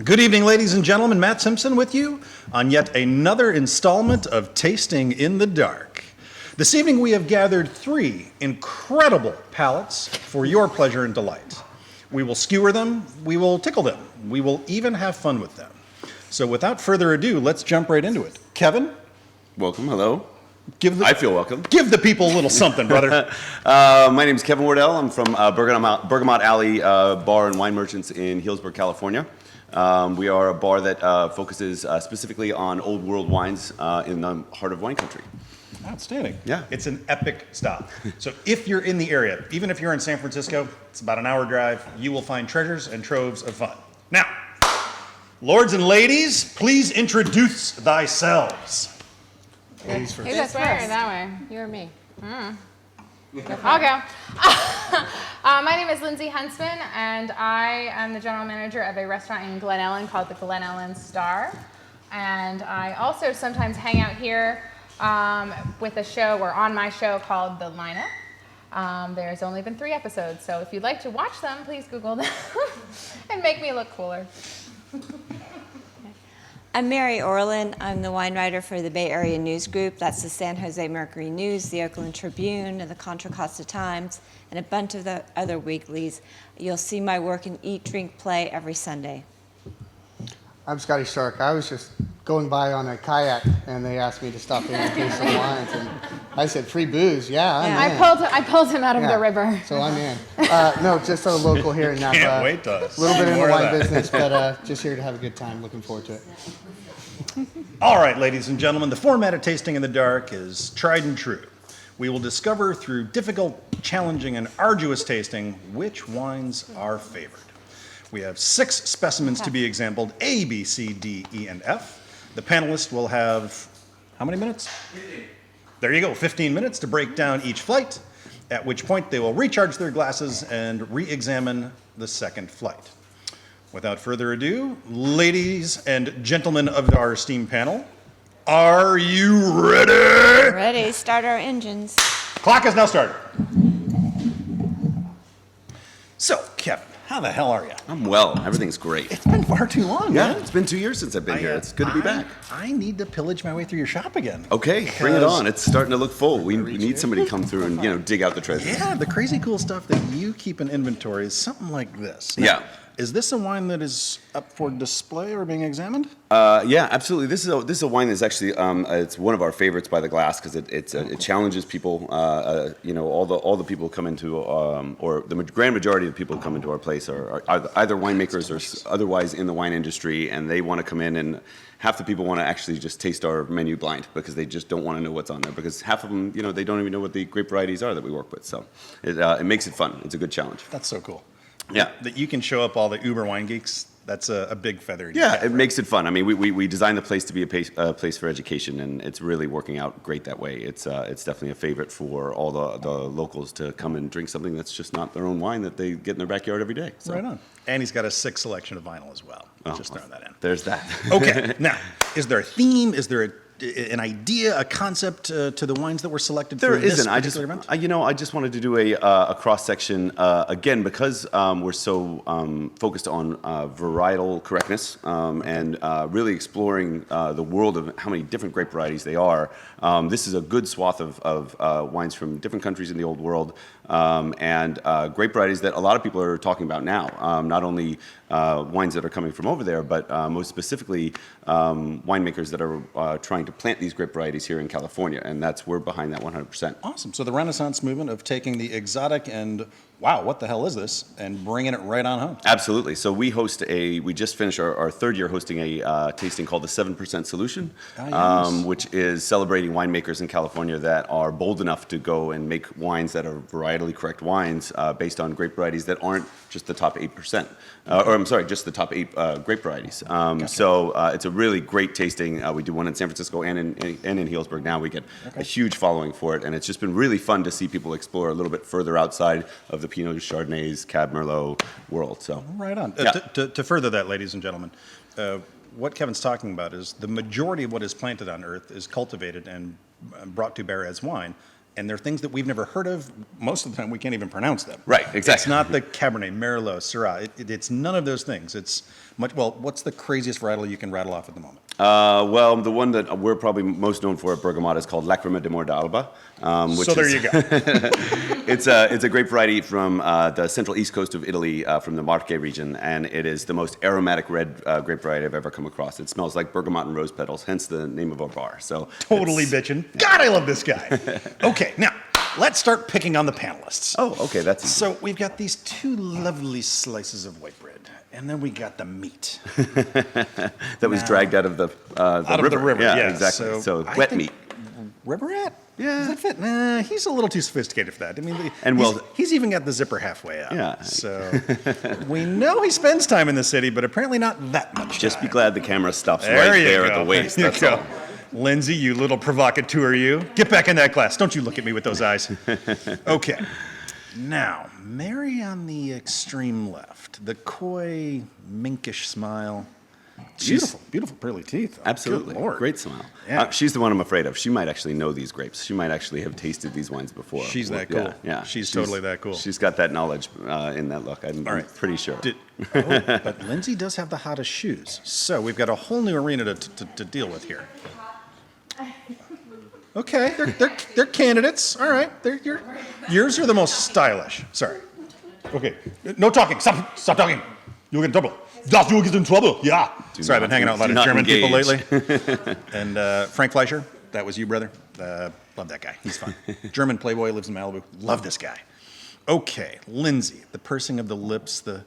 Good evening, ladies and gentlemen. Matt Simpson with you on yet another installment of Tasting in the Dark. This evening we have gathered 3 incredible palates for your pleasure and delight. We will skewer them, we will tickle them, we will even have fun with them. So without further ado, let's jump right into it. Kevin? Welcome, hello. I feel welcome. Give the people a little something, brother. My name is Kevin Wardell. I'm from Bergamot Alley Bar and Wine Merchants in Healdsburg, California. We are a bar that focuses specifically on old world wines in the heart of wine country. Outstanding. Yeah. It's an epic stop. So if you're in the area, even if you're in San Francisco, it's about an hour drive, you will find treasures and troves of fun. Now, lords and ladies, please introduce thyselves. Ladies first. Who's that swear that way? You or me? I'll go. My name is Lindsay Huntsman, and I am the general manager of a restaurant in Glen Ellen called the Glen Ellen Star. And I also sometimes hang out here with a show, or on my show, called The Lineup. There's only been 3 episodes, so if you'd like to watch them, please Google them and make me look cooler. I'm Mary Orlin. I'm the wine writer for the Bay Area News Group. That's the San Jose Mercury News, the Oakland Tribune, and the Contra Costa Times, and a bunch of the other weeklies. You'll see my work in Eat, Drink, Play every Sunday. I'm Scotty Stark. I was just going by on a kayak, and they asked me to stop in and taste some wines, and I said, free booze? Yeah, I'm in. I pulled him out of the river. So I'm in. No, just a local here in Napa. Can't wait to A little bit in the more of wine that. business, but just here to have a good time. Looking forward to it. All right, ladies and gentlemen, the format of Tasting in the Dark is tried and true. We will discover through difficult, challenging, and arduous tasting which wines are favored. We have 6 specimens to be exampled, A, B, C, D, E, and F. The panelists will have, how many minutes? 15. There you go, 15 minutes to break down each flight, at which point they will recharge their glasses and re-examine the second flight. Without further ado, ladies and gentlemen of our esteemed panel, are you ready? Ready, start our engines. Clock is now started. So, Kevin, how the hell are you? I'm well. Everything's great. It's been far too long, Yeah, man. it's been 2 years since I've been here. It's good to be back. I need to pillage my way through your shop again. Okay, bring it on. It's starting to look full. We need somebody to come through and dig out the treasures. Yeah, the crazy cool stuff that you keep in inventory is something like this. Now, Yeah. Is this a wine that is up for display or being examined? Yeah, absolutely. This is a wine that's actually it's one of our favorites by the glass because it challenges people. All the people who come into or the grand majority of the people who come into our place are either winemakers or otherwise in the wine industry, and they want to come in, and half the people want to actually just taste our menu blind because they just don't want to know what's on there, because half of them, they don't even know what the grape varieties are that we work with. So it makes it fun. It's a good challenge. That's so cool. Yeah. That you can show up all the uber wine geeks. That's a big feather in your cap, It right? makes it fun. I mean, we designed the place to be a place for education, and it's really working out great that way. It's definitely a favorite for all the locals to come and drink something that's just not their own wine that they get in their backyard every day. So. Right on. And he's got a 6 selection of vinyl as well. Just throwing that in. There's that. Okay. Now, is there a theme? Is there an idea, a concept to the wines that were selected There for this isn't. particular event? I just wanted to do a cross section again because we're so focused on varietal correctness and really exploring the world of how many different grape varieties they are. This is a good swath of wines from different countries in the old world and grape varieties that a lot of people are talking about now. Not only wines that are coming from over there, but most specifically winemakers that are trying to plant these grape varieties here in California, and we're behind that 100%. Awesome. So the Renaissance movement of taking the exotic and, wow, what the hell is this, and bringing it right on home. Absolutely. So we just finished our 3rd year hosting a tasting called the 7% Solution, yes. which is celebrating winemakers in California that are bold enough to go and make wines that are varietally correct wines based on grape varieties that aren't just the top 8%. Just the top 8 grape varieties. Gotcha. So it's a really great tasting. We do one in San Francisco and in Healdsburg now. We get a huge following for it, and it's just been really fun to see people explore a little bit further outside of the Pinot Chardonnays, Cab Merlot world. So Right on. Yeah. To further that, ladies and gentlemen, what Kevin's talking about is the majority of what is planted on Earth is cultivated and brought to bear as wine and they're things that we've never heard of. Most of the time, we can't even pronounce them. Right, exactly. It's not the Cabernet, Merlot, Syrah. It's none of those things. It's much. Well, what's the craziest varietal you can rattle off at the moment? Well, the one that we're probably most known for at Bergamot is called Lacrima de Mordalba. Which So there is, you go. It's a grape variety from the central east coast of Italy, from the Marche region, and it is the most aromatic red grape variety I've ever come across. It smells like bergamot and rose petals, hence the name of our bar. So Totally it's- bitching. God, I love this guy. Okay, now let's start picking on the panelists. Oh, okay, that's easy. So we've got these two lovely slices of white bread, and then we got the meat. That was dragged out of the river. Of the river, Yeah, yeah. exactly. So I wet think meat. River rat? Yeah. Does that fit? Nah, he's a little too sophisticated for that. I mean, And he's, well- he's even got the zipper halfway out. Yeah. So we know he spends time in the city, but apparently not that much Just time. be glad the camera stops There right you there go. at the waist. There you That's go. all. Lindsay, you little provocateur, you. Get back in that glass. Don't you look at me with those eyes. Okay. Now, Mary on the extreme left, the coy, minkish smile. Beautiful, beautiful pearly teeth. Oh, Absolutely. good Lord. Great smile. Yeah. She's the one I'm afraid of. She might actually know these grapes. She might actually have tasted these wines before. She's that Yeah, cool. Yeah. She's totally that cool. She's got that knowledge in that look. I'm All right. pretty sure. But Lindsay does have the hottest shoes. So we've got a whole new arena to deal with here. Okay, they're candidates. All right, yours are the most stylish. Sorry. Okay, no talking. Stop talking. You'll get in trouble. You'll get in trouble. Yeah. Sorry, I've been hanging out with a lot of German people lately. And Frank Fleischer, that was you, brother. Love that guy. He's fun. German playboy, lives in Malibu. Love this guy. Okay, Lindsay, the pursing of the lips, the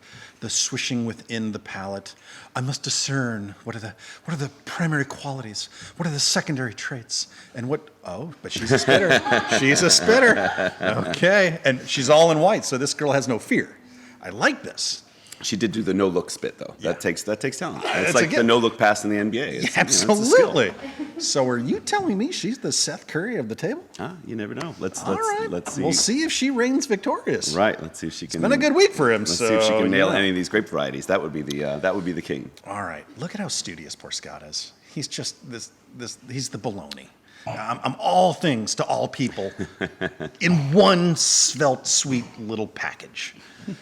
swishing within the palate. I must discern what are the primary qualities, what are the secondary traits, and what? Oh, but she's a spitter. She's a spitter. Okay, and she's all in white, so this girl has no fear. I like this. She did do the no-look spit, though. Yeah. That takes talent. It's It's like a the no-look pass in the NBA. It's, it's a skill. Absolutely. So are you telling me she's the Seth Curry of the table? You never know. Let's All right. see. We'll see if she reigns victorious. Right. Let's see if she can. Been a good week for him. Let's so, see if she can nail yeah. any of these grape varieties. That would be the king. All right. Look at how studious poor Scott is. He's just this. He's the baloney. I'm all things to all people in one svelte, sweet little package.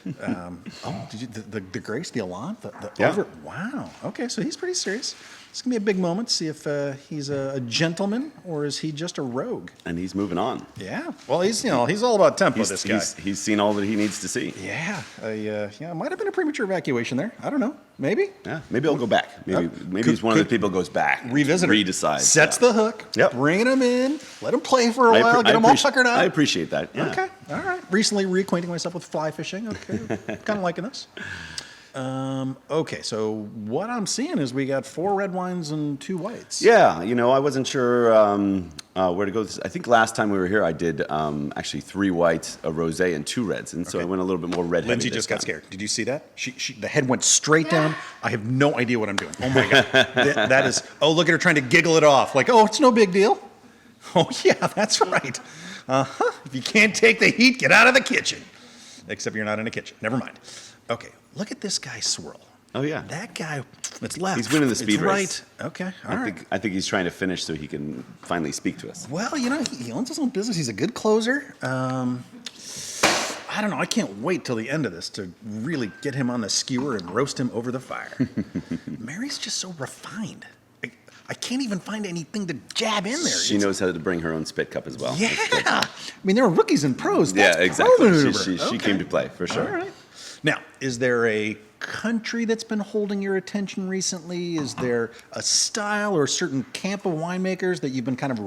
Did you the grace, the elan, the Yeah. over? Wow. Okay, so he's pretty serious. It's gonna be a big moment. See if he's a gentleman or is he just a rogue? And he's moving on. Yeah. Well, he's all about tempo. This guy. He's seen all that he needs to see. Yeah. It might have been a premature evacuation there. I don't know. Maybe. Yeah. Maybe I'll go back. Maybe he's one of the people who goes back. Revisit. Redecides. Sets the hook. Yep. Bringing him in. Let him play for a while. Get him all tuckered out. I appreciate that. Yeah. Okay. All right. Recently reacquainting myself with fly fishing. Okay. Kind of liking this. Okay. So what I'm seeing is we got 4 red wines and 2 whites. Yeah, I wasn't sure where to go. I think last time we were here, I did actually 3 whites, a rosé, and 2 reds, and so I went a little bit more red. Lindsay just got scared. Did you see that? The head went straight down. I have no idea what I'm doing. Oh my God. That is, oh, look at her trying to giggle it off. Like, oh, it's no big deal. Oh yeah, that's right. Uh-huh. If you can't take the heat, get out of the kitchen. Except you're not in a kitchen. Never mind. Okay, look at this guy swirl. Oh yeah. That guy, it's left. He's winning the speed it's race. Right. Okay, all right. I think he's trying to finish so he can finally speak to us. Well, he owns his own business. He's a good closer. I don't know. I can't wait till the end of this to really get him on the skewer and roast him over the fire. Mary's just so refined. I can't even find anything to jab in there. She knows how to bring her own spit cup as well. Yeah. I mean, there are rookies and pros. That's Yeah, exactly. pro She maneuver. came to play for sure. All right. Now, is there a country that's been holding your attention recently? Is there a style or a certain camp of winemakers that you've been kind of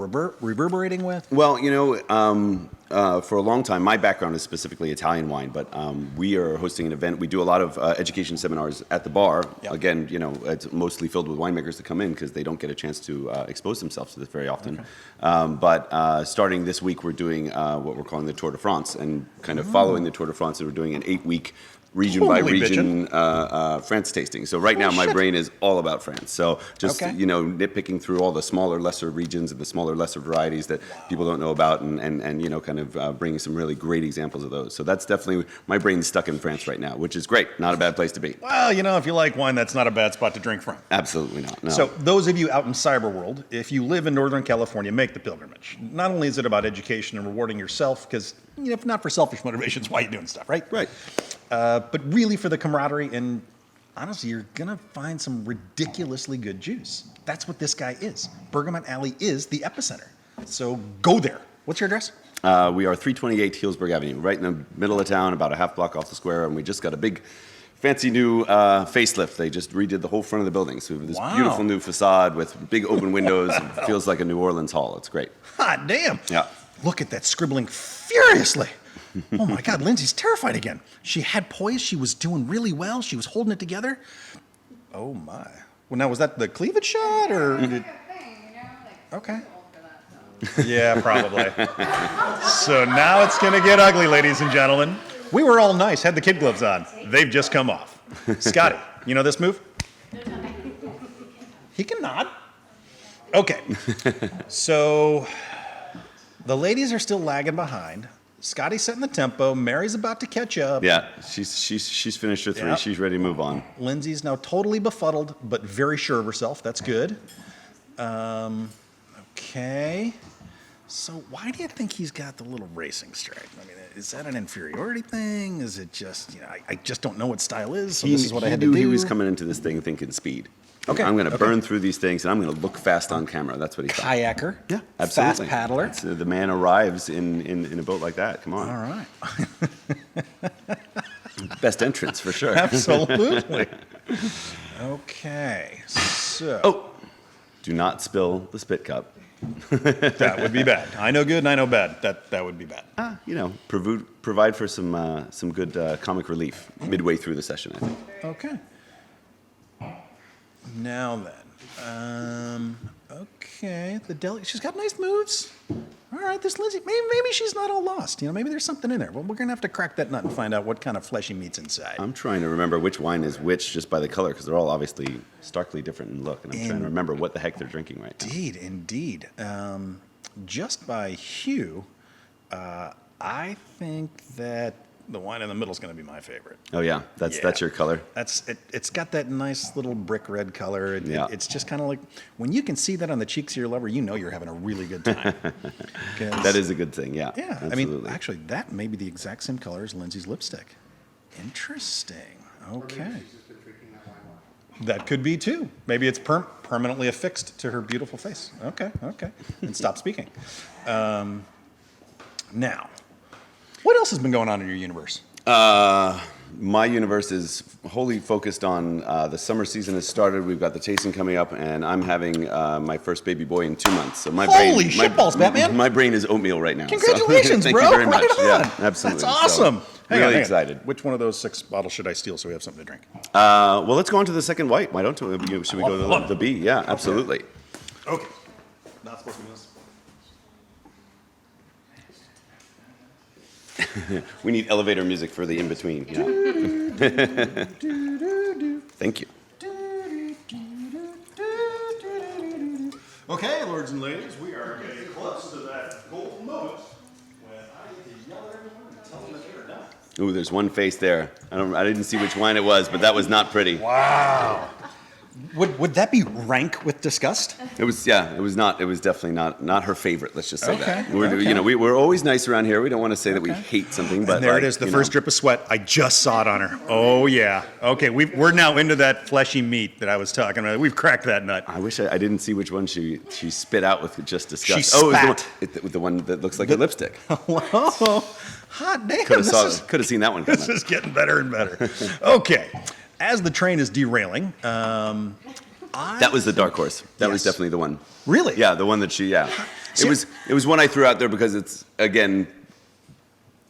reverberating with? Well, for a long time, my background is specifically Italian wine, but we are hosting an event. We do a lot of education seminars at the bar. Yep. Again, it's mostly filled with winemakers that come in because they don't get a chance to expose themselves to this very often. Okay. But starting this week, we're doing what we're calling the Tour de France, and kind of following the Tour de France, we're doing an 8-week region by Totally region France tasting. So right now my shit. brain is all about France. So just Okay. nitpicking through all the smaller, lesser regions and the smaller, lesser varieties that people don't know about, and kind of bringing some really great examples of those. So that's definitely, my brain's stuck in France right now, which is great. Not a bad place to be. Well, if you like wine, that's not a bad spot to drink from. Absolutely not. No. So those of you out in cyber world, if you live in Northern California, make the pilgrimage. Not only is it about education and rewarding yourself, because if not for selfish motivations, why are you doing stuff, right? Right. But really for the camaraderie, and honestly, you're going to find some ridiculously good juice. That's what this guy is. Bergamot Alley is the epicenter. So go there. What's your address? We are 328 Healdsburg Avenue, right in the middle of town, about a half block off the square, and we just got a big, fancy new facelift. They just redid the whole front of the building, so we have this Wow. beautiful new facade with big open windows. And it feels like a New Orleans hall. It's great. Hot damn. Yeah. Look at that scribbling furiously. Oh my God, Lindsay's terrified again. She had poise. She was doing really well. She was holding it together. Oh my. Well, now was that the cleavage shot or? Okay. Yeah, probably. So now it's going to get ugly, ladies and gentlemen. We were all nice, had the kid gloves on. They've just come off. Scotty, you know this move? He can nod. Okay. So the ladies are still lagging behind. Scotty's setting the tempo. Mary's about to catch up. Yeah, she's finished her 3. Yep. She's ready to move on. Lindsay's now totally befuddled, but very sure of herself. That's good. Okay. So why do you think he's got the little racing stripe? I mean, is that an inferiority thing? Is it just, I just don't know what style is, so this is what I had to knew do. He was coming into this thing thinking speed. Okay, I'm going to okay. burn through these things, and I'm going to look fast on camera. That's what he thought. Kayaker. Yeah, absolutely. Fast paddler. It's, the man arrives in a boat like that. Come on. All right. Best entrance for sure. Absolutely. Okay. So. Oh, do not spill the spit cup. That would be bad. I know good and I know bad. That would be bad. Provide for some good comic relief midway through the session, I think. Okay. Now then, okay, she's got nice moves. All right, this Lindsay, maybe she's not all lost. Maybe there's something in there. Well, we're gonna have to crack that nut and find out what kind of fleshy meat's inside. I'm trying to remember which wine is which just by the color, because they're all obviously starkly different in look, and I'm trying to remember what the heck they're drinking right now. Indeed. Just by hue, I think that the wine in the middle is going to be my favorite. Oh yeah, that's your color. It's got that nice little brick red color. Yeah. It's just kind of like when you can see that on the cheeks of your lover, you're having a really good time. 'Cause- That is a good thing. Yeah. Yeah, Absolutely. I mean, actually, that may be the exact same color as Lindsay's lipstick. Interesting. Okay. That could be too. Maybe it's permanently affixed to her beautiful face. Okay. And stop speaking. Now, what else has been going on in your universe? My universe is wholly focused on the summer season has started. We've got the tasting coming up, and I'm having my first baby boy in 2 months. So my Holy shitballs, Batman! My brain is oatmeal right now. so Congratulations, thank bro! you very Right much. on. Yeah, absolutely. That's awesome. So, Hang on. excited. Which one of those 6 bottles should I steal so we have something to drink? Well, let's go on to the second white. Why don't we? Should we go to the B? Yeah, absolutely. Okay. Not supposed to be this. We need elevator music for the in-between. Yeah. Thank you. Okay, lords and ladies, we are getting close to that golden moment when I get to yell at everyone and tell them that they're done. Ooh, there's one face there. I didn't see which wine it was, but that was not pretty. Wow. Would that be rank with disgust? It was, yeah. It was not. It was definitely not her favorite. Let's just say Okay, that. We're always nice around here. We don't want to say that we hate something, but And there it is, the first drip of sweat. I just saw it on her. Oh yeah. Okay, we're now into that fleshy meat that I was talking about. We've cracked that nut. I wish I didn't see which one she spit out with just disgust. She spat. It was the one that looks like a lipstick. Whoa. Hot damn. Could have seen that one coming. This is getting better and better. Okay. As the train is derailing, That was the dark horse. That was Yes. definitely the one. Really? Yeah, the one that she. Yeah, See- it was one I threw out there because it's again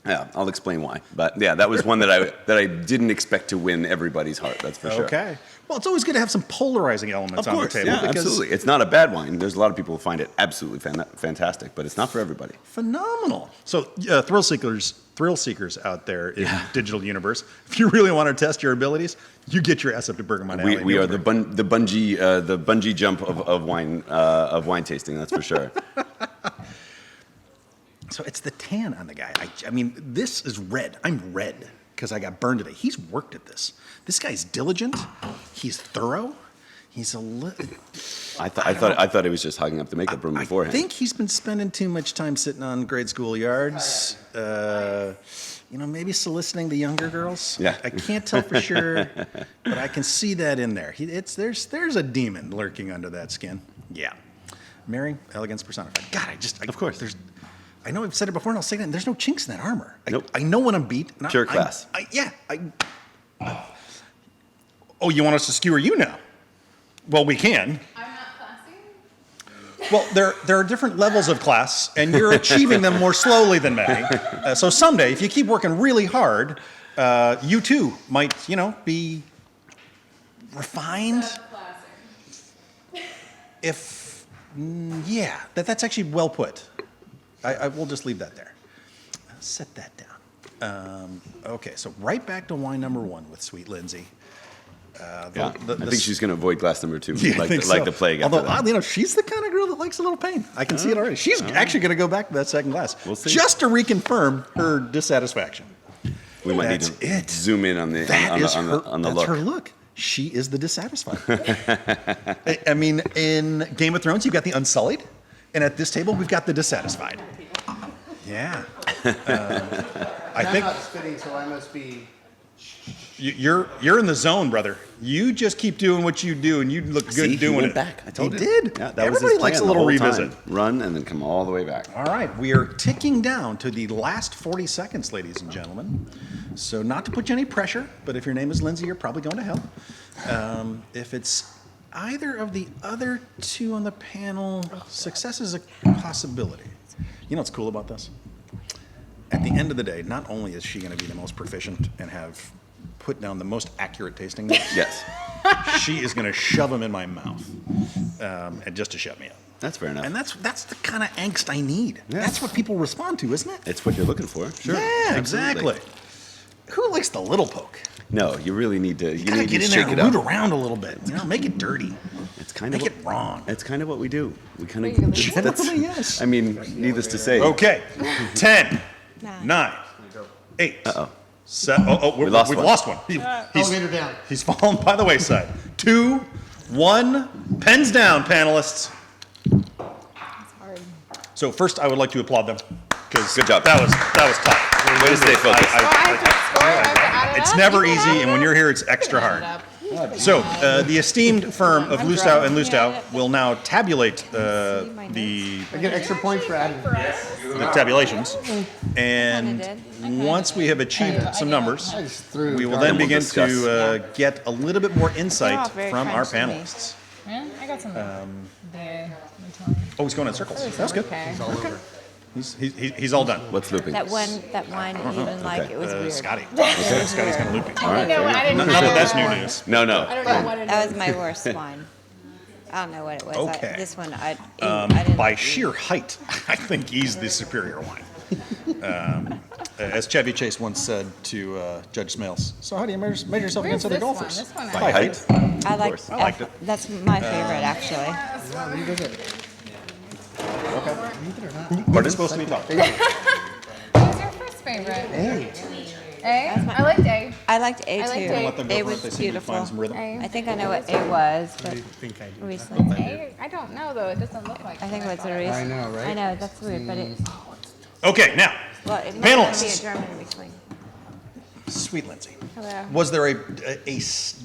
Yeah, I'll explain why. But yeah, that was one that I didn't expect to win everybody's heart. That's for sure. Okay. Well, it's always good to have some polarizing elements on the table. yeah, because absolutely. It's not a bad wine. There's a lot of people who find it absolutely fantastic, but it's not for everybody. Phenomenal. So, thrill seekers out there in digital universe, if you really want to test your abilities, you get your ass up to Bergamot Alley. We are the bungee jump of wine tasting. That's for sure. So it's the tan on the guy. I mean, this is red. I'm red because I got burned today. He's worked at this. This guy's diligent. He's thorough. He's a little. I thought he was just hugging up the makeup room beforehand. I think he's been spending too much time sitting on grade school yards. Maybe soliciting the younger girls. Yeah. I can't tell for sure, but I can see that in there. There's a demon lurking under that skin. Yeah. Mary, elegance personified. God, Of course. I know I've said it before, and I'll say it again. There's no chinks in that armor. Nope. I know when I'm beat. Pure class. Oh, you want us to skewer you now? Well, we can. I'm not classy. Well, there are different levels of class, and you're achieving them more slowly than me. So someday, if you keep working really hard, you too might, be refined. That's actually well put. I will just leave that there. Set that down. Okay, so right back to wine number 1 with Sweet Lindsay. I think she's going to avoid glass number 2, Yeah, like the plague. Although, after that. oddly enough, she's the kind of girl that likes a little pain. I can see it already. She's actually going to go back to that second glass. We'll see. Just to reconfirm her dissatisfaction. We might need to zoom in on the That's look. her look. She is the dissatisfied. I mean, in Game of Thrones, you've got the Unsullied, and at this table, we've got the dissatisfied. Yeah. I think I'm not spitting, so I must be. you're in the zone, brother. You just keep doing what you do, and you look good See, doing he went it. back. I told he you. did. Yeah, that was Everybody his likes a plan little the whole revisit. time. Run and then come all the way back. All right, we are ticking down to the last 40 seconds, ladies and gentlemen. So not to put you any pressure, but if your name is Lindsay, you're probably going to hell. If it's either of the other two on the panel, success is a possibility. You know what's cool about this? At the end of the day, not only is she going to be the most proficient and have put down the most accurate tasting notes, Yes, she is going to shove them in my mouth, and just to shut me up. that's fair enough. And that's the kind of angst I need. Yeah. That's what people respond to, isn't it? It's what you're looking for. Sure. Yeah, Absolutely. exactly. Who likes the little poke? No, you really need to. You Gotta need get to in there shake and it root up. around a little bit. Make it dirty. It's kind Make of it wrong. It's kind of what we do. We kind Regularly. of. Generally, yes. I mean, needless to say. Okay, 10, 9. 9, 8, Uh-oh. 7. We lost we've one. lost one. Elevator down. He's fallen by the wayside. 2, 1. Pens down, panelists. It's hard. So first, I would like to applaud them because Good job. That was tough. Way to stay focused. Oh, I have to score. I have to add it It's up? never You can easy, add it and when up? you're here, it's extra Add it hard. up. So, the esteemed firm of I'm Lustau drunk. and Lustau Yeah. will now tabulate my the I get extra points for adding. tabulations. And did. once we have achieved some numbers, I just threw. we will garbage. then begin discuss. to get a little bit more They're insight all very from our French to me. panelists. Yeah, I got some. Oh, he's going in circles. That's good. Okay. He's all done. What's looping? That wine, even like it was weird. Scotty. Scotty's kind of loopy. I didn't know. I didn't Not know. that that's new news. No, no. I don't know what it That is. was my worst wine. I don't know what it was. Okay. This one, I didn't. By sheer height, I think he's the superior wine. As Chevy Chase once said to Judge Smales, so how do you measure yourself Where's against other this one? golfers? This one I By like. height. I like. course. I liked it. That's my favorite, actually. We're supposed to be talking. What was your first favorite? Hey, A? I liked A. I liked A I liked too. A. Let them go A for it. was They seem to beautiful. find some rhythm. A. I think I know what A was, but recently. A? I don't know though. It doesn't look like. I think what it's thought a it was. recent. I know, right? I know, that's weird, but it, Okay, now, well, it might be a Panelists. German in between. Sweet Lindsay. Hello. Was there a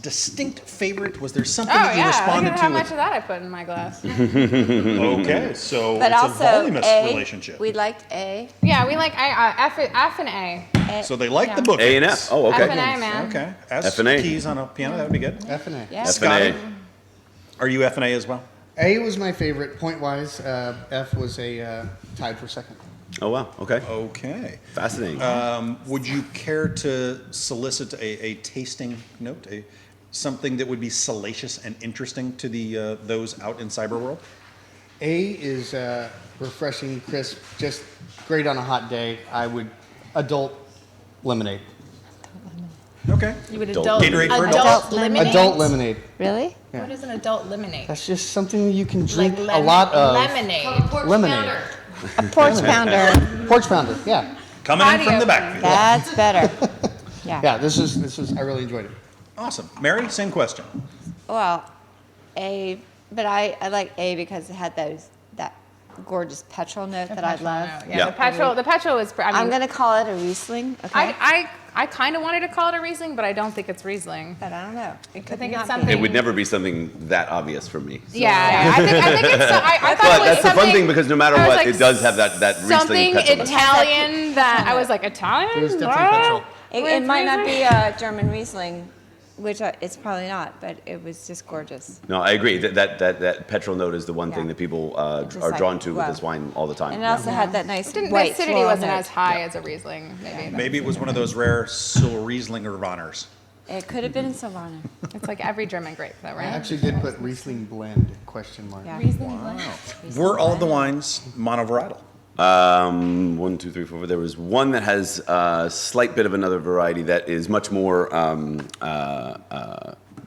distinct favorite? Was there something Oh that you yeah, look responded at how to? much of that I put in my glass. Okay, so But it's also, a voluminous A, relationship. we liked A. Yeah, we like F and A. So they like Yeah. the book. A and F. Oh, okay. F and A, man. Okay. F and A. Keys on a piano, that would be good. F and A. Yeah. F and A. Scotty? Are you F and A as well? A was my favorite point wise. F was a tied for second. Oh, wow. Okay. Okay. Fascinating. Would you care to solicit a tasting note, something that would be salacious and interesting to the those out in cyber world? A is refreshing, crisp, just great on a hot day. I would adult lemonade. Okay. You would Adult Gatorade for adult lemonade. Adult lemonade. Really? Yeah. What is an adult lemonade? That's just something you can drink Like a lot of. lemonade. Lemonade. A porch pounder. Porch pounder. Yeah. Coming in from Patio the backfield. That's better. Yeah. Yeah. This is. I really enjoyed it. Awesome. Mary, same question. Well, A, but I like A because it had that gorgeous petrol note that I love. Yeah, Yeah. the petrol is. I mean, I'm gonna call it a Riesling. Okay. I kind of wanted to call it a Riesling, but I don't think it's Riesling. But I don't know. It could think not it's be. something- It would never be something that obvious for me. So. Yeah, I think it's. I thought But it was that's the fun something- thing because no matter I was what, like, it does have that Riesling something petrol note. Italian that I was like Italian. There's definitely petrol. It might not be a German Riesling, which it's probably not, but it was just gorgeous. No, I agree. That petrol note is the one thing Yeah. that people Just are like, drawn to with wow. this wine all the time. And it also had that nice The white acidity floral wasn't note. as high as a Riesling, maybe. Maybe it was one of those rare Sul Rieslinger Ronners. It could have been in Savannah. It's like every German grape, though, I right? actually did put Riesling blend ? Yeah. Riesling blend. Were all of the wines monovarietal? 1, 2, 3, 4. There was one that has a slight bit of another variety that is much more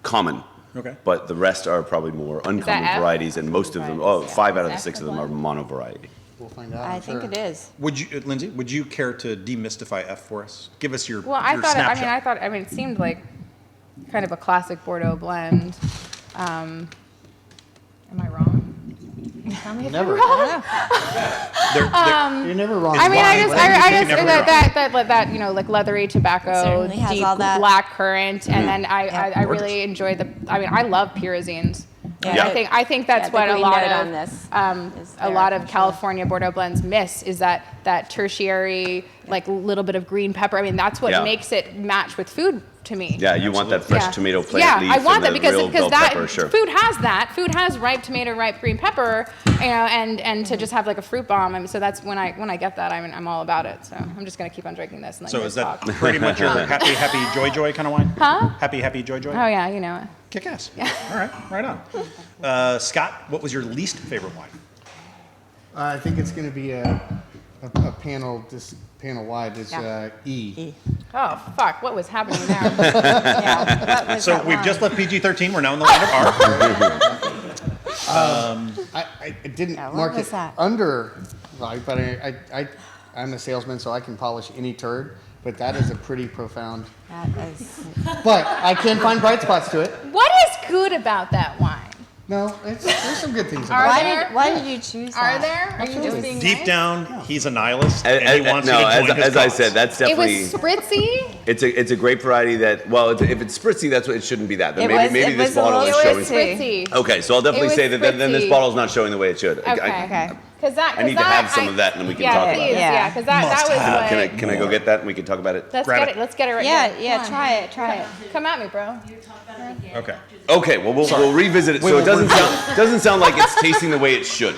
common. Okay. But the rest are probably more uncommon F? varieties, and most of them, Varieties, yeah. 5 out of the F 6 of the them are blend? mono variety. We'll find out. I I'm think sure. it is. Would you, Lindsay? Would you care to demystify F for us? Give us your Well, I your thought. snapshot. It seemed like kind of a classic Bordeaux blend. Am I wrong? Tell me if Never. I'm wrong. You're never wrong. I mean, I Wine, just, wine, you I can just never go wrong. that you know, like leathery tobacco, Certainly has deep all that. black currant, and then I Yeah. really enjoy the. I mean, I love pyrazines. And Yeah. I think that's Yeah, the what a green lot note of on this is a there, lot of for sure. California Bordeaux blends miss is that tertiary like little bit of green pepper. I mean, that's what Yeah. makes it match with food to me. Yeah, you want that fresh Yeah. tomato plant Yeah, leaf I want and that the because real bell that pepper, sure. food has that. Food has ripe tomato, ripe green pepper, you know, and to just have like a fruit bomb. I mean, so that's when I get that, I'm all about it. So I'm just gonna keep on drinking this. And let So you is guys that talk. pretty much your happy, joy kind of wine? Huh? Happy, joy? Oh yeah, you know it. Kick ass. All right, right on. Scott, what was your least favorite wine? I think it's going to be a panel, this panel wide. It's Yeah. E. Oh fuck! What was happening there? Yeah. What was So that we've wine? just left PG-13. We're now in the land of R. I didn't Yeah, what mark was it that? under, like, but I'm a salesman, so I can polish any turd. But that is a pretty profound. That is. But I can find bright spots to it. What is good about that wine? No, there's some good things Are about it. there? Why did you choose that? Are there? Are you just being Deep nice? down, he's a nihilist, and he wants you to no, join his as I cause. said, that's It was definitely. spritzy. It's a grape variety that, well, if it's spritzy, that's what it shouldn't be that. But It maybe was- maybe it this was a bottle little is It showing. was Spritzy. spritzy. Okay, so I'll definitely It was say that then this spritzy. bottle's not showing the way it should. Okay. Okay. Because that. I need to have some of that, and then we can talk about please, it. Yeah, because that was what. Can I go get that and we can talk about it? Let's Grab get it. it. Let's get it right Yeah, now. yeah. Come on. Try it. Come at me, bro. Okay. Okay, well we'll revisit it. So it doesn't sound like it's tasting the way it should.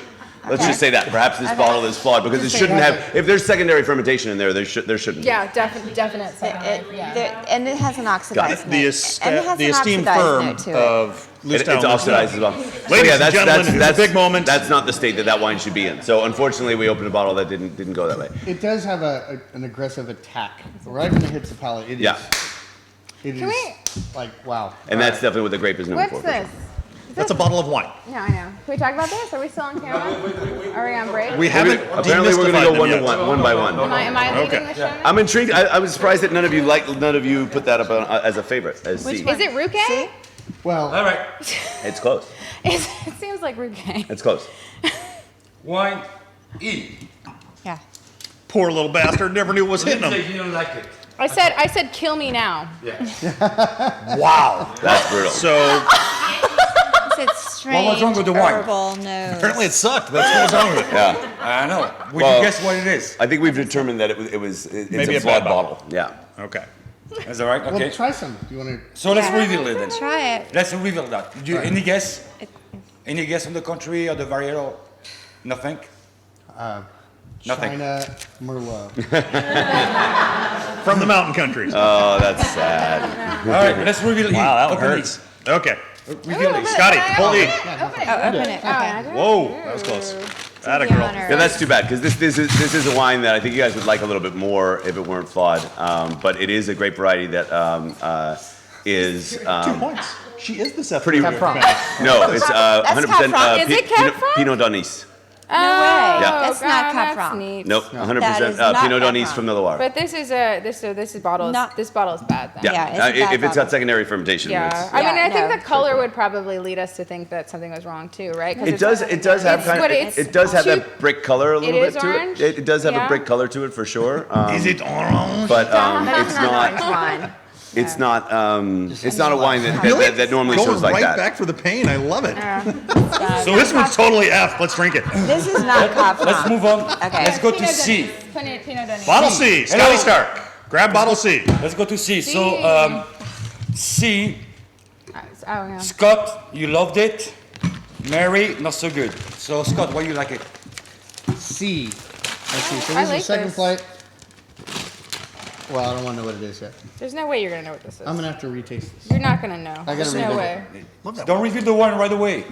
Let's just say that. Perhaps this bottle is flawed because it shouldn't have. If there's secondary fermentation in there, there shouldn't. be. Yeah, definite. And it has an oxidized note. The, And it has the an esteemed oxidized firm note to it. of Loose It's oxidized as well. Ladies and gentlemen, here's a big moment. That's not the state that wine should be in. So unfortunately, we opened a bottle that didn't go that way. It does have an aggressive attack. Right when it hits the palate, it is. Yeah. It Can is like, wow. And that's definitely what the grape is known What's for. this? That's a bottle of wine. Yeah, I know. Can we talk about this? Are we still on camera? Are we on break? We haven't Apparently, we're going to go demystified them yet. one by one. Am I leading Okay. the show now? I'm intrigued. I was surprised that none of you put that up as a favorite. As C. Is it Ruquet? Well, All right. It's close. It seems like Ruquet. It's close. Wine. E. Yeah. Poor little bastard never knew what was hitting Say him. you don't like it. I said, kill me now. Wow. That's brutal. So It's strange. was wrong with the wine? Herbal nose. apparently it sucked. That's what was wrong with it. Yeah. I know. Would Well- you guess what it is? I think we've determined that it's Maybe a a flawed bad bottle. bottle. Yeah. Okay. Is that right? well, Okay. try some. Do you want to? So let's Yeah. reveal it then. Try it. Let's reveal that. Any guess? Any guess on the country or the varietal? Nothing? Nothing. China Merlot. From the mountain countries. Oh, that's sad. All right, let's reveal. Wow, that one Open it. hurts. Okay. Reveal it. Scotty, pull the. Open it. Oh, open it. Okay. Whoa, that was close. That a The girl. honor. Yeah, that's too bad because this is a wine that I think you guys would like a little bit more if it weren't flawed. But it is a grape variety that is 2 points. She is the Seth. pretty. Rogen fan. No, it's 100% Cab Is it Cab Franc? Pinot Donis. No way. Yeah. That's not Cab That's Franc. neat. Nope, That 100% is not Pinot Cab Donis Franc. from the Loire. But this is bottle. Not- This bottle is bad. Then. Yeah, Yeah, it's a bad if it's got bottle. secondary fermentation. Yeah. it's- I mean, I think no. the color would probably lead us to think that something was wrong too, right? 'Cause It it's- does. It does have It's kind what of. it's It does have cheap. that brick color a little It bit is to orange? it. It does have Yeah. a brick color to it for sure. Is it orange? But it's not. Wine. It's not. It's not a wine that Really? that normally Going shows like right that. back for the pain. I love it. So So this one's totally F. Let's drink it. this is not Cab Franc. Let's move on. Okay. Let's go to Pinot C. Donis. Pinot Donis. Bottle C. Scotty Hello. Stark. Grab bottle C. Let's go to C. C. So C. Oh, yeah. Scott, you loved it. Mary, not so good. So Scott, why you like it? C. Let's see. So I this like is second this. flight. Well, I don't want to know what it is yet. There's no way you're gonna know what this is. I'm gonna have to retaste this. You're not gonna know. I gotta There's read no it. way. Don't reveal the wine right away.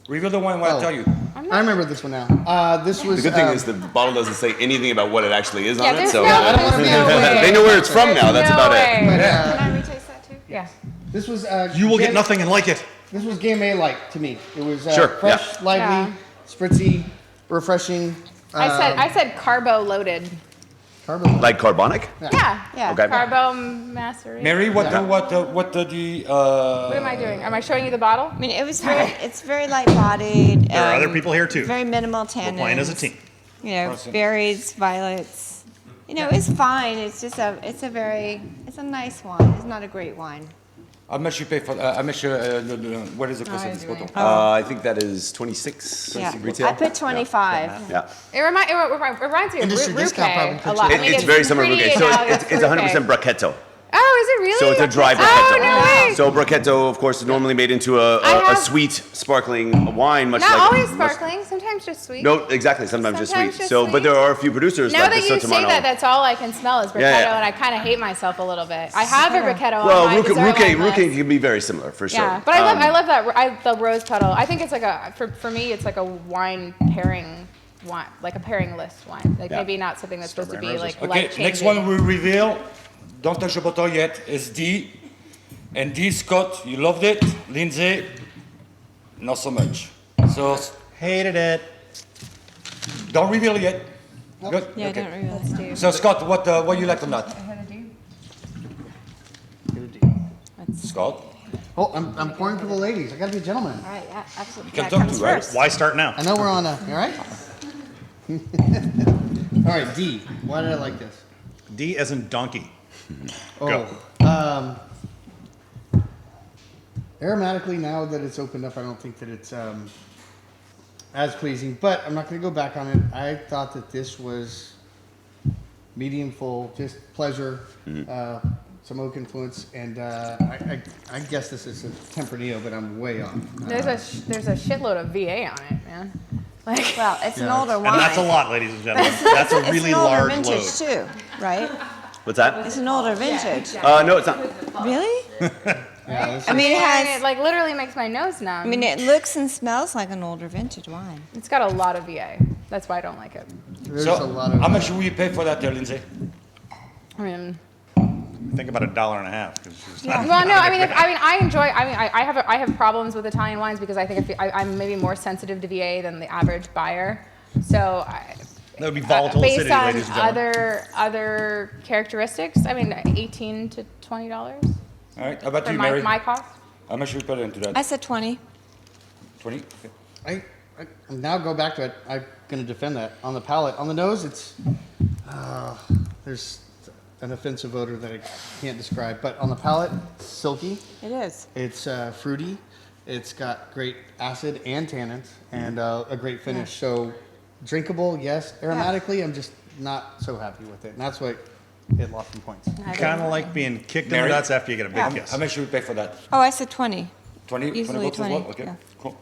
Reveal the wine when I Oh. tell you. I remember this one now. This was. The good thing is the bottle doesn't say anything about what it actually is Yeah, on it, there's so no, there's no way. they know where it's from now. There's That's no about it. way. But, Can I retaste that too? Yeah. this was. You will get Game- nothing and like it. This was Game A like to me. It was Sure, fresh, lively, spritzy, refreshing. I said carbo loaded. Carbon. Like carbonic. Yeah. Yeah. Okay. Carbo macerate. Mary, what Yeah. what the What am I doing? Am I showing you the bottle? I mean, it's very light-bodied. There are other people here too. Very minimal tannins. We're playing as a team. You know, berries, violets. You know, it's fine. It's just it's a nice wine. It's not a great wine. How much you pay for? How much? What is the cost of this bottle? I think that is 26 Yeah. retail. I put 25. Yeah. It reminds me of Industry discount probably Ruquet a lot. I mean, It's very similar to pretty Ruquet. So analogous it's to 100% Ruquet. Brachetto. Oh, is it really? So it's a dry Oh, Brachetto. no way. So Brachetto, of course, is normally made into a have- sweet, sparkling wine, much Not like always most- sparkling, sometimes just sweet. No, exactly. Sometimes just Sometimes sweet. just So, sweet. but there are a few producers Now like that the you say Sotomano. that, that's all I can smell is Brachetto, yeah. and I kind of hate myself a little bit. I have a Brachetto Well, on my dessert wine list. Ruquet can be very similar for sure. Yeah, but I love that the rose petal. I think it's like for me it's like a wine pairing wine, like a pairing list wine. Like Yeah. maybe not something that's supposed to be like Okay, life-changing. next one we reveal. Don't touch the bottle yet. Is D. And D, Scott, you loved it. Lindsay, not so much. So Hated it. don't reveal yet. Good. Yeah, Okay. I don't realize. So Scott, what you like on that? Scott, Oh, I'm pouring for the ladies. I gotta be a gentleman. All right, yeah, absolutely. can That talk comes to, right? first. Why start now? I know we're on a. All right. All right, D. Why did I like this? D as in donkey. Oh, aromatically, now that it's opened up, I don't think that it's as pleasing. But I'm not going to go back on it. I thought that this was medium full, just pleasure, some oak influence, and I guess this is a Tempranillo, but I'm way off. There's a shitload of VA on it, man. Like Well, it's an Yeah, older And wine. that's a lot, ladies and gentlemen. That's a It's really an older large vintage load. too, right? What's that? It's an older vintage. No, it's not. Really? Yeah, this I mean, it and has. it like literally makes my nose numb. I mean, it looks and smells like an older vintage wine. It's got a lot of VA. That's why I don't like it. there's So a lot of. how much will you pay for that, Lindsay? I mean, Think about $1.50. 'cause it's not- well, no, I mean, I enjoy. I have problems with Italian wines because I think I'm maybe more sensitive to VA than the average buyer. So That would be volatile based acidity, on ladies and gentlemen. other characteristics, I mean, $18 to $20 All right. How about for you, Mary? my cost. How much will you put into that? I said 20. 20. Okay. I now go back to it. I'm going to defend that. On the palate, on the nose, it's there's an offensive odor that I can't describe. But on the palate, it's silky. It is. It's fruity. It's got great acid and tannins and a great finish. So drinkable, yes. Aromatically, I'm just not so happy with it, and that's why it lost some points. Kind of like being kicked in the Mary? nuts after you get a big Yeah. kiss. How much should we pay for that? Oh, I said 20. 20? Easily 20 bottles as 20, well? Okay, yeah. cool.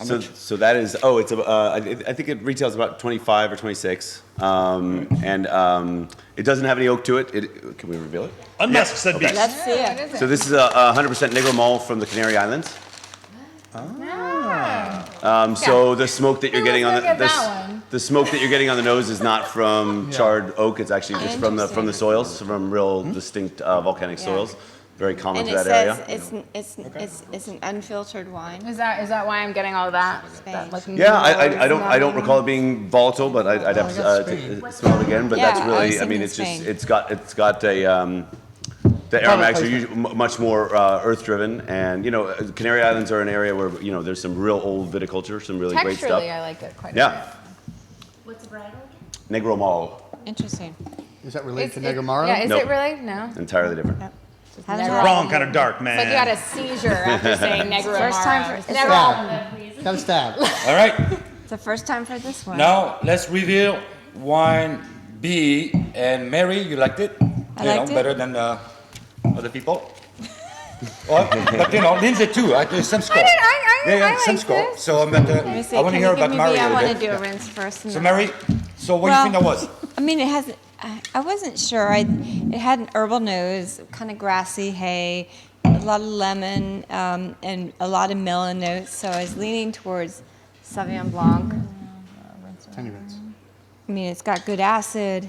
So that is, it's I think it retails about 25 or 26, and it doesn't have any oak to it. Can we reveal it? Unmasked said beast. Let's see it. So this is a 100% Negro Malt from the Canary Islands. So the smoke that you're getting on the smoke that you're getting on the nose is not from charred oak. It's actually just from the soils, from real distinct volcanic soils. Very common And to it that says area. it's an unfiltered wine. Is that why I'm getting all of that? Yeah, I don't recall it being volatile, but I'd have to smell it again. But Yeah, that's I really, was I mean, thinking it's Spain. it's got a the aromatics are usually much more earth driven, and Canary Islands are an area where there's some real old viticulture, some really great stuff. Texturally, I like it quite a Yeah, What's the varietal? Negro Malt, Interesting. Is that related to bit. Negromaro? Yeah, is Nope. it really? No. entirely different. Hasn't Never- had- Wrong kind of dark, It's like you had man. a seizure after saying Negro. First time for- It's it's never. Stab. Got a stab. All right. It's the first time for this one. Now let's reveal wine B. And Mary, you liked it? I liked it. Better than other people. But Lindsay too. Same score. I same liked score. it. So Let me see. I want to Can hear you give about me Mary B? a I want to little do bit. a rinse first. and So then- Mary, so what do you think that was? I mean, it has. I wasn't sure. It had an herbal nose, kind of grassy hay, a lot of lemon, and a lot of melon notes. So I was leaning towards Sauvignon Blanc. Tiny rinse. I mean, it's got good acid.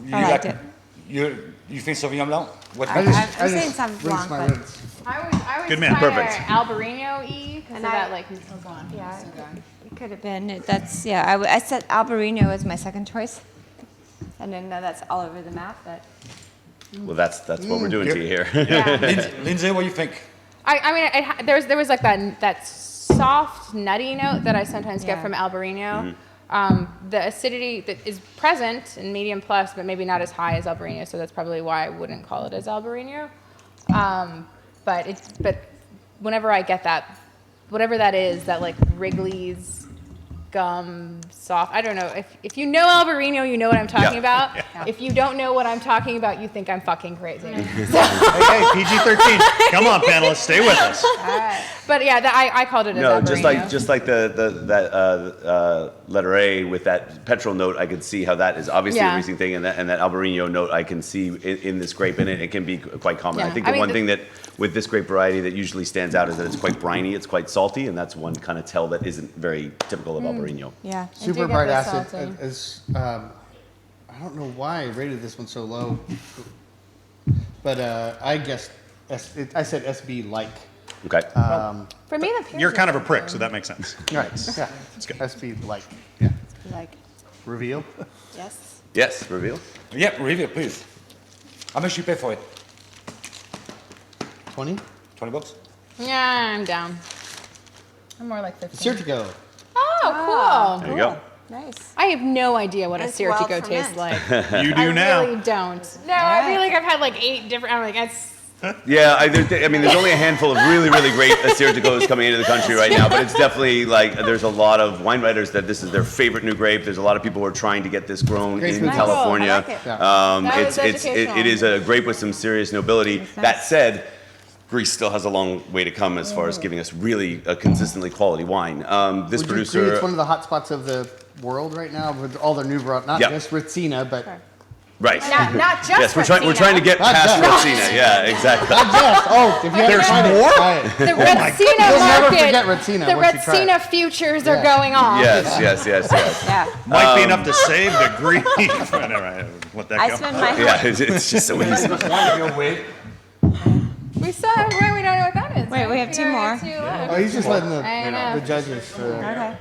You I liked it. You think Sauvignon Blanc? What? I just, I'm I saying just Sauvignon rinsed Blanc, my but- rinse. I was Good man. kind of Perfect. Albarino-y because of that like. Yeah, it could have been. That's yeah. I said Albarino as my second choice. I didn't know that's all over the map, but Well, that's what we're doing to you here. Yeah. Lindsay, what do you think? I mean, there was like that soft nutty note that I sometimes get Yeah. from Albarino. The acidity that is present in medium plus, but maybe not as high as Albarino, so that's probably why I wouldn't call it as Albarino. But whenever I get that, whatever that is, that like Wrigley's gum soft. I don't know. If you know Albarino, you know what I'm talking about. If you don't know what I'm talking about, you think I'm fucking crazy. Hey, PG-13. Come on, panelists, stay with us. But yeah, I called it as No, Albarino. just like that letter A with that petrol note, I could see how that is obviously Yeah. a Riesling thing, and that Albarino note I can see in this grape in it. It can be quite common. Yeah. I think I the mean, one thing that with this grape variety that usually stands out is that it's quite briny, it's quite salty, and that's one kind of tell that isn't very typical of Albarino. yeah. Super get bright the acid. salty. I don't know why I rated this one so low, but I guess I said SB like. Okay. For me, the You're kind of a prick, so that makes sense. Right. Yeah. good. SB like. Yeah. Like Reveal. yes. Yes, reveal. Yeah, review, please. How much you pay for it? 20. $20? Yeah, I'm down. I'm more like 15. Certico. Oh, There cool. you go. Nice. I have no idea what a It's well Sirtico tastes fermented. like. You I do now. really don't. No, I feel like I've had like 8 different. I'm like, that's. Yeah, I mean, there's only a handful of really, really great Assyrticos coming into the country right now, but it's definitely like there's a lot of wine writers that this is their favorite new grape. There's a lot of people who are trying to get this grown Great in food. California. I like it. Yeah. That was It educational. is a grape with some serious nobility. nice. That said, Greece still has a long way to come as far as giving us really a consistently quality wine. This Would you agree producer, it's one of the hot spots of the world right now with all their new not Yep. just Ritsina, but right? Not just. Yes, we're trying to get Not past just. Retsina. Yeah, exactly. yes. Oh, if you There's haven't tried more? it, try it. The Retsina You'll never market. forget Retsina The once you try it. Retsina futures are Yeah. going on. Yes. Yeah. Might be enough to save the Greek. Anyway, let that I go. spend my Yeah, it's just so easy. We saw. Wait, we don't know what that is. Wait, we have 2 more. Oh, he's just letting I know. the judges. Okay.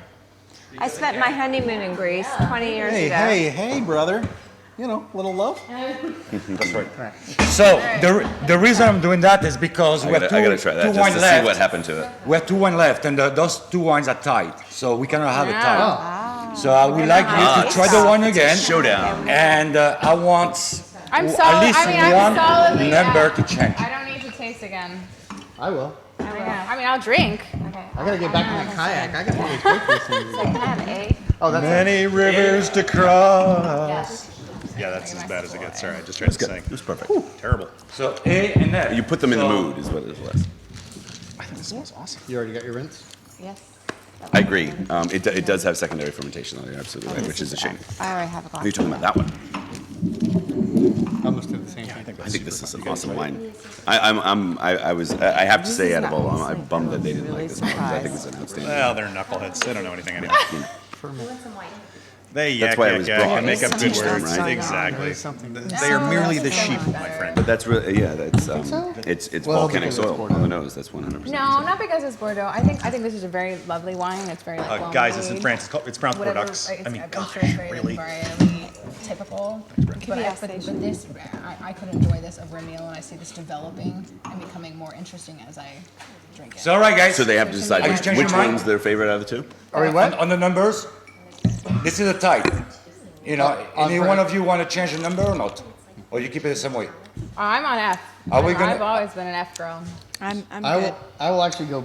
I spent my honeymoon in Greece 20 years ago. hey, brother. You know, little love. That's right. So the reason I'm doing that is because we I have gotta try that two just wines to see left. what happened to it. We have 2 wines left, and those 2 wines are tied, so we cannot have it tied. So I would like you to try the wine again. Showdown. And I want I'm at solid. least I mean, I'm one solidly number out. to change. I don't need to taste again. I will. I mean, I'll drink. I gotta get back in my kayak. I gotta get drink these things. Can I have A? Oh, that's Many rivers to cross. Yeah, that's as bad as it gets. Sorry, I just tried to sing. It was perfect. Terrible. So A and F. You put them in the So mood, is what it was. I think this smells awesome. You already got your rinse? Yes. I agree. It does have secondary fermentation, though. You're absolutely right, which is a shame. I already have a glass. Are you talking about that one? Almost did the same I thing. think I that's think super this is fun. an You guys awesome like it? wine. I have to This say, is out of all, nice. I'm bummed that they didn't Really like this one. 'Cause I think it's surprised. an outstanding. Well, they're knuckleheads. They don't know anything anymore. You want some wine? They That's yak, why it yak, was yak, brought. and make up good Something words. else going on. Exactly. There's something. They are merely the that's so sheep, much my better. friend. But that's really, yeah, that's so? it's Well, volcanic because it's soil Bordeaux. on the nose. That's 100%. No, not because it's Bordeaux. I think this is a very lovely wine. It's very like Guys, it's in made. France. It's pronounced Whatever. Bordeaux. I mean, I'm gosh, sure it's very, really? very typical. But, be Alsatian. but this, I could enjoy this over a meal, and I see this developing and becoming more interesting as I drink it. So all right, guys. So they have to decide Are you which changing your mind? one's their favorite out of the two? Are we what? On the numbers, this is a tie. You know, any one of you want to change the number or not? Or you keep it the same way? I'm on F. Are we gonna- I've always been an F girl. I'm I good. will actually go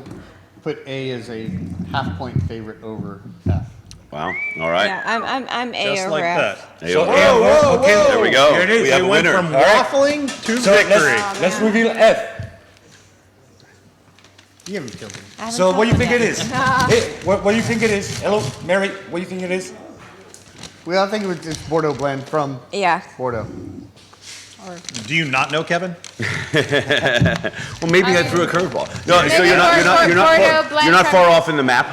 put A as a half-point favorite over F. Wow. All right. Yeah, I'm A Just over like F. that. There you So, go. okay, There we go. Here it is. We have They a went winner. from All right. waffling to So victory. let's reveal F. You haven't killed him. I haven't So what do you told think them it yet. is? Hey, what do you think it is? Hello, Mary. What do you think it is? Well, I think it was just Bordeaux blend from Yeah. Bordeaux. Do you not know, Kevin? Well, maybe I threw a curveball. No, so Maybe you're not far off in the map.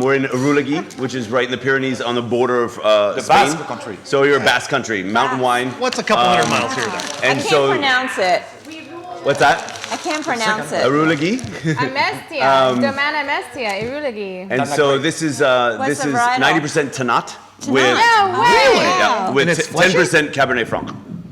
We're in Urulagi, which is right in the Pyrenees on the border of The Spain. Basque country. So you're Basque country, mountain wine. What's a couple hundred miles here or there? I And can't so, pronounce it. what's that? I can't pronounce it. Urulagi. Amestia. Domaine Amestia. Irulagi. And so this is What's the varietal? 90% Tanat with No way. yeah, with And it's 10% Cabernet Franc.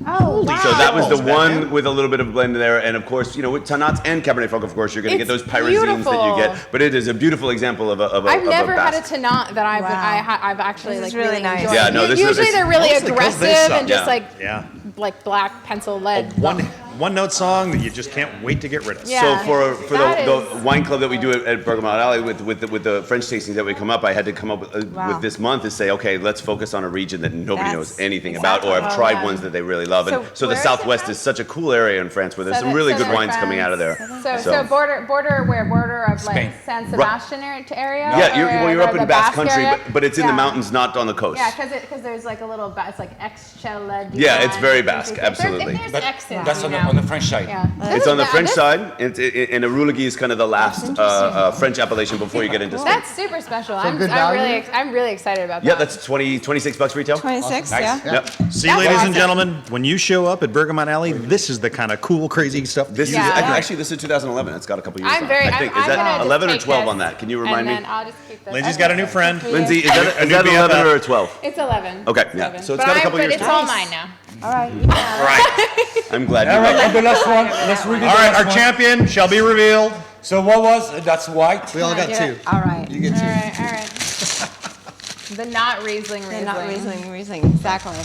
Oh, wow. So that was the Batman. one with a little bit of blend there, and of course, you know, with Tanats and Cabernet Franc, of course, you're going to get It's those pyrazines that you beautiful. get. But it is a beautiful example of a I've never had a Basque. Tanat that I've Wow. I've actually This is like really nice. enjoyed. Yeah, no, this is- Usually it's they're really mostly 'cause they aggressive suck. and just Yeah. like black pencil lead. One note song that you just can't wait to get rid of. Yeah. So for That the is- wine club that we do at Bergamot Alley with the French tastings that we come up, I had to come up Wow. with this month to say, okay, let's focus on a region that nobody knows That's anything about, or have exactly. tried Oh, yeah. ones that they really love. And So so the where is it Southwest from? is such a cool area in France where there's some really good Southern wines coming out of there. So border where border of Spain. like San Sebastian area. Yeah, you're up the in Basque Country, area? but it's in the Yeah. mountains, not on the coast. Yeah, because there's like a little, it's like Excella. Yeah, it's very Basque, absolutely. There's But X's, that's you on know. the French side. Yeah. It's on the French This- side, and Urulagi is kind of the last French appellation before you get into Spain. That's super special. I'm good value? really excited about that. Yeah, that's 26 bucks retail. 26, Nice. yeah. Yep. See, That's ladies and awesome. gentlemen, when you show up at Bergamot Alley, this is the kind of cool, crazy stuff. This Yeah. is actually this is 2011. It's got a couple years I'm on very. it. I think I'm is that gonna just 11 or take 12 this, on that? Can you remind and me? then I'll just keep this. Lindsay's got a new friend. Lindsay, is that A new 11 BFF. or 12? It's 11. Okay, yeah. 11. So it's got a couple but years it's on it. all mine now. All right. Right. I'm glad you All love right, it. and the last one. Let's reveal All the right, last our one. champion shall be revealed. So what was that's white? We all got Yeah. two. All right. You get two. All right. The not Riesling. They're not Riesling, exactly.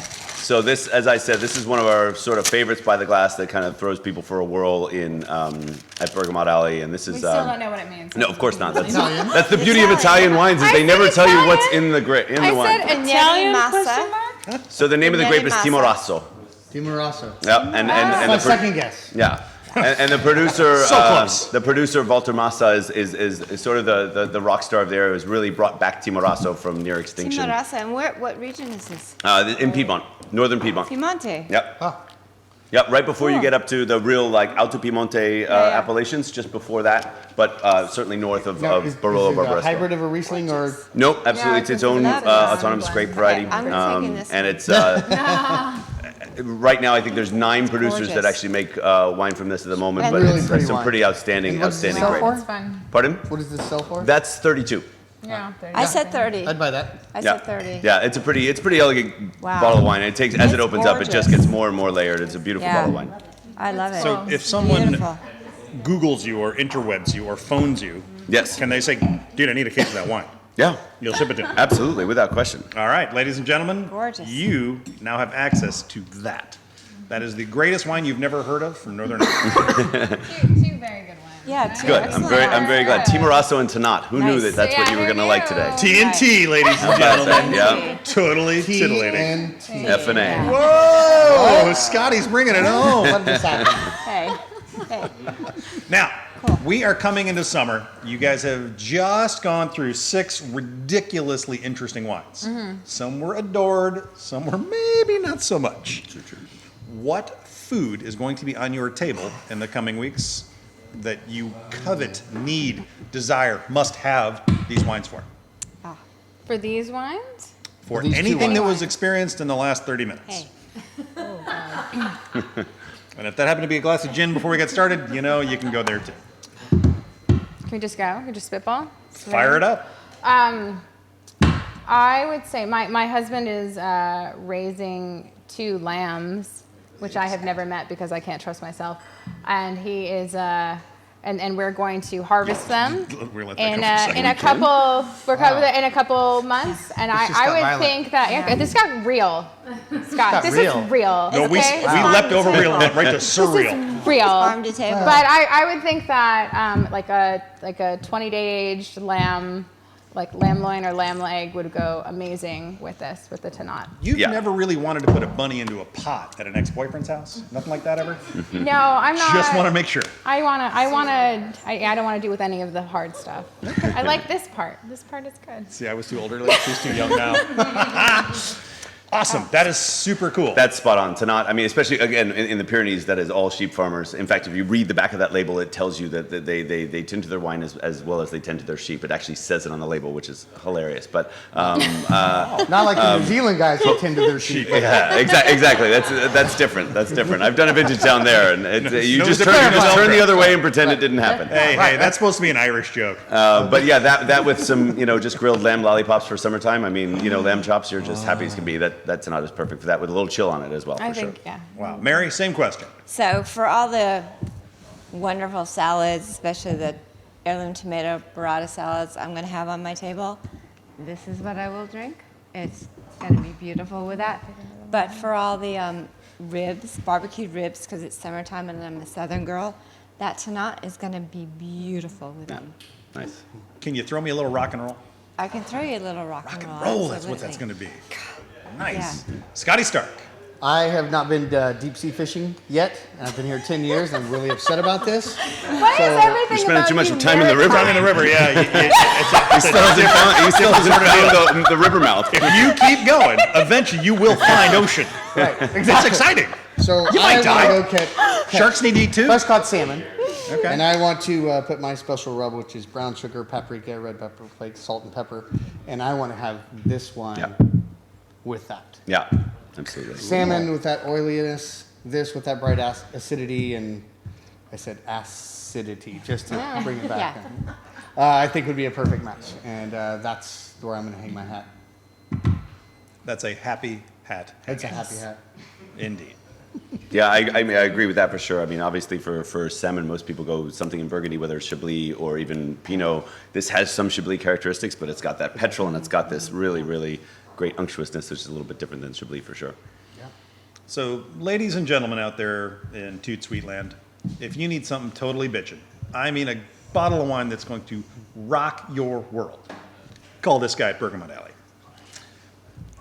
So this, as I said, this is one of our sort of favorites by the glass that kind of throws people for a whirl in at Bergamot Alley, and this We is. still don't know what it means. No, of course not. That's Italian? that's the beauty of Italian. Italian wines is I they said never tell you what's Italian. in the I wine. said Italian Massa. question mark? So the name of the grape is Massa. Timorasso. Timorasso. Yep, and My the second guess. yeah. And the producer, So close. the producer Walter Massa is sort of the rock star of the area. Who's really brought back Timorasso from near extinction. Timorasa, and what region is this? In Piedmont, northern Piedmont. Piemonte. Yep. Oh. Yep. Right before you Cool. get up to the real like Alto Piemonte appellations, just before that, but certainly north of Now, is Barolo it a Barbaresco. hybrid of a Riesling or? Nope, absolutely. Yeah, It's its it's own another autonomous blend. grape variety. Okay, I'm taking this And one. it's right now I think there's 9 producers that gorgeous. actually make wine from this at the moment, And but really it's pretty some wine. pretty outstanding, And what does it outstanding sell grape. for? It's fun. Pardon? What does this sell for? That's 32. Yeah. I said 30. I'd buy that. I Yeah. said 30. Yeah, it's a pretty elegant Wow. bottle of wine. It takes as it It's opens up, it just gorgeous. gets more and more layered. It's a beautiful Yeah. bottle of wine. I love it. So if someone Beautiful. Googles you or interwebs you or phones you, Yes. can they say, dude, I need a case of that wine? Yeah. You'll ship it to them. Absolutely, without question. All right, ladies and gentlemen, Gorgeous. you now have access to that. That is the greatest wine you've never heard of from Northern Ireland. Two very good ones. Yeah, right? two Good. excellent I'm very glad. Good. Timorasso and Tanat. Who knew Nice. that that's what Yeah, you were who going to like knew? today? TNT, ladies and How about that? gentlemen. Yeah. Totally titillating. TNT. F and A. Whoa! Scotty's bringing it home. What just happened? Hey, hey. Now, Cool. We are coming into summer. You guys have just gone through 6 ridiculously interesting wines. Some were adored, some were maybe not so much. What food is going to be on your table in the coming weeks that you covet, need, desire, must have these wines for? For these wines? For these two anything that wines. was experienced in the last 30 minutes. Hey, And if that happened to be a glass of gin before we get started, you know, you can go there too. Can we just go? Can we just spitball? Fire it up. I would say my husband is raising 2 lambs, which I have never met because I can't trust myself. And he is, and we're going to harvest them We're gonna let that go for a in a couple, in a couple months. And just got I would violent. think that this got real. Scott, this real. is real. No, we okay? leapt over real and went right to surreal. This is real. farm to table. But I would think that like a 20-day aged lamb, like lamb loin or lamb leg, would go amazing with this, with the Tannat. You've Yeah. never really wanted to put a bunny into a pot at an ex-boyfriend's house? Nothing like that ever? No, I'm not. Just want to make sure. I don't want to do with any of the hard stuff. I like this part. This part is good. See, I was too old earlier. She's too young now. Awesome. That is super cool. That's spot on. Tannat, I mean, especially again in the Pyrenees, that is all sheep farmers. In fact, if you read the back of that label, it tells you that they tend to their wine as well as they tend to their sheep. It actually says it on the label, which is hilarious. But Not like the New Zealand guys who tend to their sheep. yeah, exactly. That's different. That's different. I've done a vintage down there, and you no just different. turn the other way and pretend it didn't happen. Hey, that's supposed to be an Irish joke. But yeah, that with some just grilled lamb lollipops for summertime. I mean, lamb chops, you're just happy as can be. That Tannat is perfect for that with a little chill on it as well. I For think, sure. yeah. Wow. Mary, same question. So for all the wonderful salads, especially the heirloom tomato burrata salads I'm going to have on my table, this is what I will drink. It's going to be beautiful with that. But for all the ribs, barbecued ribs, because it's summertime and I'm a southern girl, that Tannat is going to be beautiful with them. Nice. Can you throw me a little rock and roll? I can throw you a little rock and roll. Roll, that's what that's going to be. Nice. Yeah. Scotty Stark. I have not been deep sea fishing yet, and I've been here 10 years, and I'm really upset about this. Why So, is everything You're spending about too much you time in the river. I'm in the river, yeah. He still hasn't found the river mouth. If you keep going, eventually you will find ocean. Right, That's exactly. exciting. So You I might die. want to go catch Sharks need to eat too? fresh caught salmon. Okay. And I want to put my special rub, which is brown sugar, paprika, red pepper flakes, salt, and pepper. And I want to have this wine Yeah. with that. Yeah, absolutely. Salmon with that oiliness, this with that bright acidity, and I said acidity just to bring it back. Yeah. I think would be a perfect match. And that's where I'm going to hang my hat. That's a happy hat. It's a happy hat. Indeed. Yeah, I mean, I agree with that for sure. I mean, obviously for salmon, most people go something in Burgundy, whether it's Chablis or even Pinot. This has some Chablis characteristics, but it's got that petrol and it's got this really, really great unctuousness, which is a little bit different than Chablis for sure. So, ladies and gentlemen out there in ToutSuite land, if you need something totally bitchin', I mean a bottle of wine that's going to rock your world, call this guy at Bergamot Alley.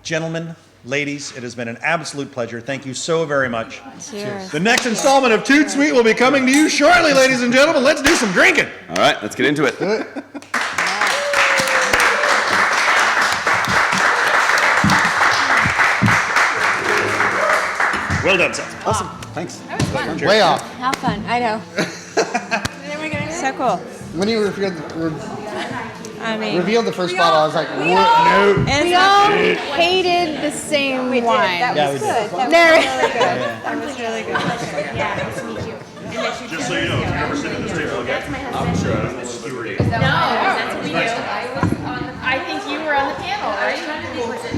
Gentlemen, ladies, it has been an absolute pleasure. Thank you so very much. Cheers. The next installment of ToutSuite will be coming to you shortly, ladies and gentlemen. Let's do some drinking. All right, let's get into it. Well done, sir. Awesome. Thanks. Way off. How fun. I know. So cool. When you I mean, revealed the first bottle, I was like, and We it's all not, hated the same we did. wine. That was good. That There- was really good. That was really good. Yeah, nice to meet you. And that's your Just so you know, if you've ever sitting at this table again, That's my husband. I'm sure I'm stewarding. No, that's what we do. I think you were on the panel, right? Was it